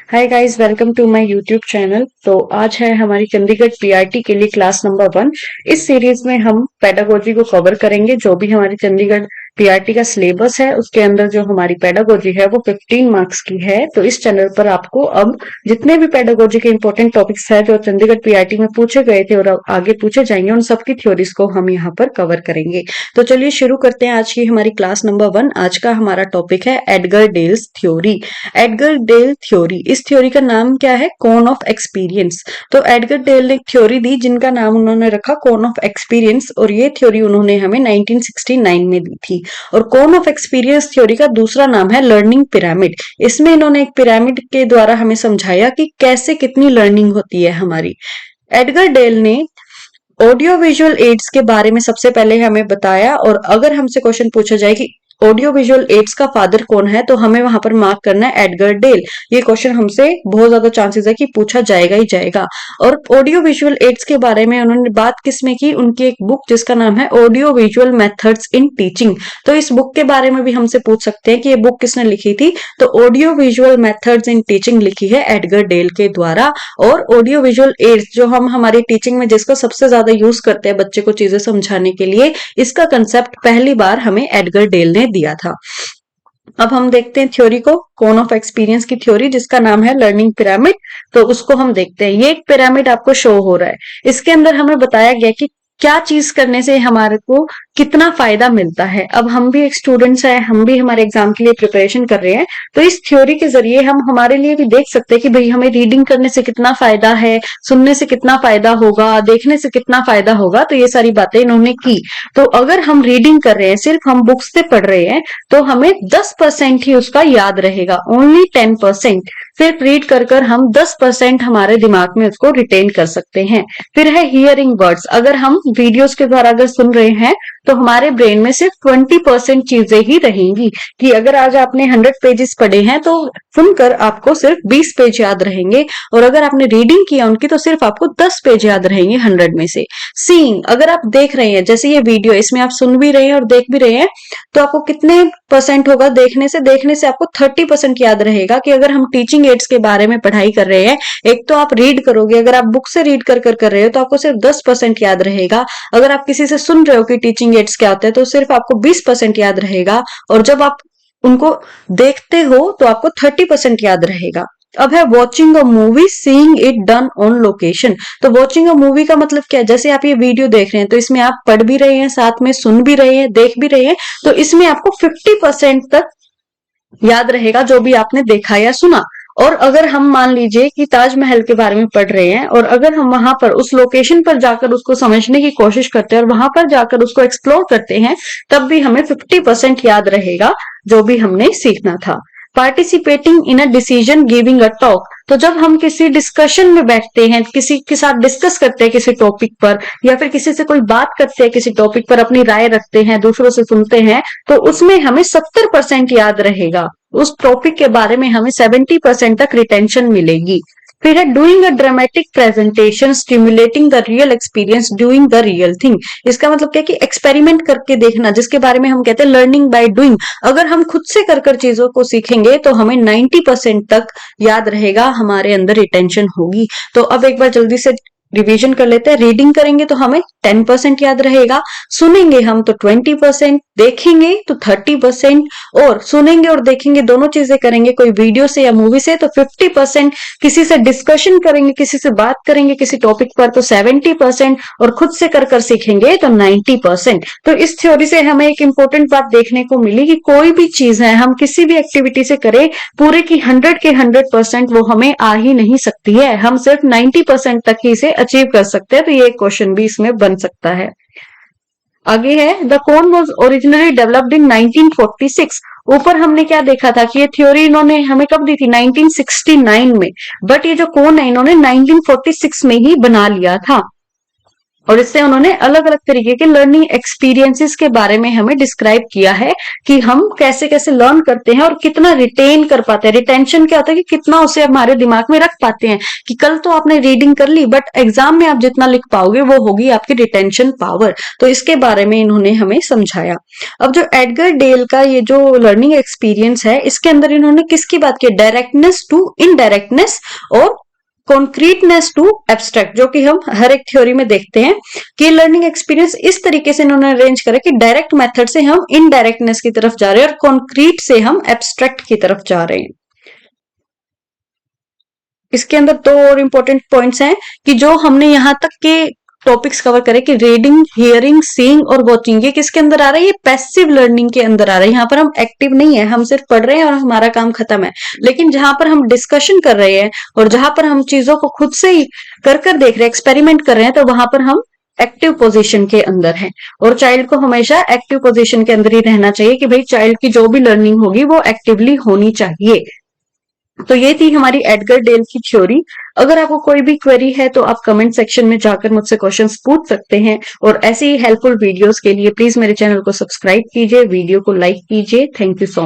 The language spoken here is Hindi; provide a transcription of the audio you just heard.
Hi guys, welcome to my YouTube channel. तो आज है हमारी चंडीगढ़ पीआरटी के लिए क्लास नंबर 1। इस सीरीज में हम पेडागोजी को कवर करेंगे। जो भी हमारी चंडीगढ़ पीआरटी का सिलेबस है उसके अंदर जो हमारी पेडागोजी है वो 15 मार्क्स की है। तो इस चैनल पर आपको अब जितने भी पेडागोजी के इंपॉर्टेंट टॉपिक्स है जो चंडीगढ़ पीआरटी में पूछे गए थे और अब आगे पूछे जाएंगे, उन सबकी थ्योरीज को हम यहाँ पर कवर करेंगे। तो चलिए शुरू करते हैं आज की हमारी क्लास नंबर 1। आज का हमारा टॉपिक है Edgar Dale's theory. Edgar Dale theory, इस थ्योरी का नाम क्या है? Cone of experience. तो एडगर डेल ने एक थ्योरी दी जिनका नाम उन्होंने रखा कोन ऑफ एक्सपीरियंस, और ये थ्योरी उन्होंने हमें 1969 में दी थी। और कोन ऑफ एक्सपीरियंस थ्योरी का दूसरा नाम है लर्निंग पिरामिड। इसमें इन्होंने एक पिरामिड के द्वारा हमें समझाया कि कैसे कितनी लर्निंग होती है हमारी। एडगर डेल ने ऑडियो विजुअल एड्स के बारे में सबसे पहले हमें बताया, और अगर हमसे क्वेश्चन पूछा जाए कि ऑडियो विजुअल एड्स का फादर कौन है, तो हमें वहां पर मार्क करना है एडगर डेल। ये क्वेश्चन हमसे बहुत ज्यादा चांसेस है कि पूछा जाएगा ही जाएगा। और ऑडियो विजुअल एड्स के बारे में उन्होंने बात किसमें की? उनकी एक बुक जिसका नाम है audio visual methods in teaching. तो इस बुक के बारे में भी हमसे पूछ सकते हैं कि ये बुक किसने लिखी थी। तो audio visual methods in teaching लिखी है एडगर डेल के द्वारा। और ऑडियो विजुअल एड्स जो हम हमारी टीचिंग में जिसका सबसे ज्यादा यूज करते हैं बच्चे को चीजें समझाने के लिए, इसका कंसेप्ट पहली बार हमें एडगर डेल ने दिया था। अब हम देखते हैं थ्योरी को, कोन ऑफ एक्सपीरियंस की थ्योरी जिसका नाम है लर्निंग पिरामिड। तो उसको हम देखते हैं। ये एक पिरामिड आपको शो हो रहा है। इसके अंदर हमें बताया गया कि क्या चीज करने से हमारे को कितना फायदा मिलता है। अब हम भी एक स्टूडेंट्स हैं, हम भी हमारे एग्जाम के लिए प्रिपरेशन कर रहे हैं। तो इस थ्योरी के जरिए हम हमारे लिए भी देख सकते हैं कि भाई हमें रीडिंग करने से कितना फायदा है, सुनने से कितना फायदा होगा, देखने से कितना फायदा होगा। तो ये सारी बातें इन्होंने की। तो अगर हम रीडिंग कर रहे हैं, सिर्फ हम बुक्स से पढ़ रहे हैं, तो हमें 10% ही उसका याद रहेगा, ओनली 10%। सिर्फ रीड कर हम 10% हमारे दिमाग में उसको रिटेन कर सकते हैं। फिर है हियरिंग वर्ड्स। अगर हम वीडियोस के द्वारा अगर सुन रहे हैं तो हमारे ब्रेन में सिर्फ 20% चीजें ही रहेंगी। कि अगर आज आपने 100 पेजेस पढ़े हैं तो सुनकर आपको सिर्फ 20 पेज याद रहेंगे, और अगर आपने रीडिंग किया उनकी तो सिर्फ आपको 10 पेज याद रहेंगे 100 में से। सीइंग, अगर आप देख रहे हैं, जैसे ये वीडियो, इसमें आप सुन भी रहे हैं और देख भी रहे हैं, तो आपको कितने परसेंट होगा देखने से? देखने से आपको 30% याद रहेगा। कि अगर हम टीचिंग एड्स के बारे में पढ़ाई कर रहे हैं, एक तो आप रीड करोगे, अगर आप बुक से रीड कर रहे हो तो आपको सिर्फ 10% याद रहेगा। अगर आप किसी से सुन रहे हो कि टीचिंग एड्स क्या होता है, तो सिर्फ आपको 20% याद रहेगा। और जब आप उनको देखते हो तो आपको 30% याद रहेगा। अब है watching a movie, seeing it done on location. तो वॉचिंग अ मूवी का मतलब क्या है? जैसे आप ये वीडियो देख रहे हैं तो इसमें आप पढ़ भी रहे हैं, साथ में सुन भी रहे हैं, देख भी रहे हैं। तो इसमें आपको 50% तक याद रहेगा जो भी आपने देखा या सुना। और अगर हम मान लीजिए कि ताजमहल के बारे में पढ़ रहे हैं, और अगर हम वहां पर उस लोकेशन पर जाकर उसको समझने की कोशिश करते हैं और वहां पर जाकर उसको एक्सप्लोर करते हैं, तब भी हमें 50% याद रहेगा जो भी हमने सीखना था। Participating in a decision giving a talk. तो जब हम किसी डिस्कशन में बैठते हैं, किसी के साथ डिस्कस करते हैं किसी टॉपिक पर, या फिर किसी से कोई बात करते हैं किसी टॉपिक पर, अपनी राय रखते हैं, दूसरों से सुनते हैं, तो उसमें हमें 70% याद रहेगा। उस टॉपिक के बारे में हमें 70% तक रिटेंशन मिलेगी। फिर है doing a dramatic presentation stimulating the real experience doing the real thing. इसका मतलब क्या है कि एक्सपेरिमेंट करके देखना, जिसके बारे में हम कहते हैं लर्निंग बाय डूइंग। अगर हम खुद से कर चीजों को सीखेंगे तो हमें 90% तक याद रहेगा, हमारे अंदर रिटेंशन होगी। तो अब एक बार जल्दी से रिवीजन कर लेते हैं। रीडिंग करेंगे तो हमें 10% याद रहेगा, सुनेंगे हम तो 20%, देखेंगे तो 30%, और सुनेंगे और देखेंगे दोनों चीजें करेंगे कोई वीडियो से या मूवी से तो 50%, किसी से डिस्कशन करेंगे, किसी से बात करेंगे किसी टॉपिक पर तो 70%, और खुद से कर सीखेंगे तो 90%। तो इस थ्योरी से हमें एक इंपॉर्टेंट बात देखने को मिली कि कोई भी चीज है हम किसी भी एक्टिविटी से करें, पूरे की 100 के 100% वो हमें आ ही नहीं सकती है। हम सिर्फ 90% तक ही इसे अचीव कर सकते हैं। तो ये क्वेश्चन भी इसमें बन सकता है। आगे है the cone was originally developed in 1946। ऊपर हमने क्या देखा था कि ये थ्योरी इन्होंने हमें कब दी थी? 1969 में। बट ये जो कोन है इन्होंने 1946 में ही बना लिया था। और इससे उन्होंने अलग अलग तरीके के लर्निंग एक्सपीरियंसेस के बारे में हमें डिस्क्राइब किया है कि हम कैसे कैसे लर्न करते हैं और कितना रिटेन कर पाते हैं। रिटेंशन क्या होता है कि कितना उसे हमारे दिमाग में रख पाते हैं, कि कल तो आपने रीडिंग कर ली बट एग्जाम में आप जितना लिख पाओगे वो होगी आपकी रिटेंशन पावर। तो इसके बारे में इन्होंने हमें समझाया। अब जो एडगर डेल का ये जो लर्निंग एक्सपीरियंस है, इसके अंदर इन्होंने किसकी बात की, डायरेक्टनेस टू इनडायरेक्टनेस और कॉन्क्रीटनेस टू एब्स्ट्रैक्ट, जो कि हम हर एक थ्योरी में देखते हैं कि लर्निंग एक्सपीरियंस इस तरीके से इन्होंने अरेंज करा कि डायरेक्ट मेथड से हम इनडायरेक्टनेस की तरफ जा रहे हैं और कॉन्क्रीट से हम एब्स्ट्रैक्ट की तरफ जा रहे हैं। इसके अंदर दो और इंपॉर्टेंट पॉइंट्स हैं कि जो हमने यहां तक के टॉपिक्स कवर करे कि रीडिंग, हियरिंग, सीइंग और वॉचिंग, ये किसके अंदर आ रहा है, ये पैसिव लर्निंग के अंदर आ रहा है। यहाँ पर हम एक्टिव नहीं है, हम सिर्फ पढ़ रहे हैं और हमारा काम खत्म है। लेकिन जहां पर हम डिस्कशन कर रहे हैं और जहां पर हम चीजों को खुद से ही कर देख रहे हैं, एक्सपेरिमेंट कर रहे हैं, तो वहां पर हम एक्टिव पोजीशन के अंदर है। और चाइल्ड को हमेशा एक्टिव पोजीशन के अंदर ही रहना चाहिए कि भाई चाइल्ड की जो भी लर्निंग होगी वो एक्टिवली होनी चाहिए। तो ये थी हमारी एडगर डेल की थ्योरी। अगर आपको कोई भी क्वेरी है तो आप कमेंट सेक्शन में जाकर मुझसे क्वेश्चंस पूछ सकते हैं। और ऐसी ही हेल्पफुल वीडियोस के लिए प्लीज मेरे चैनल को सब्सक्राइब कीजिए, वीडियो को लाइक कीजिए। Thank you so much.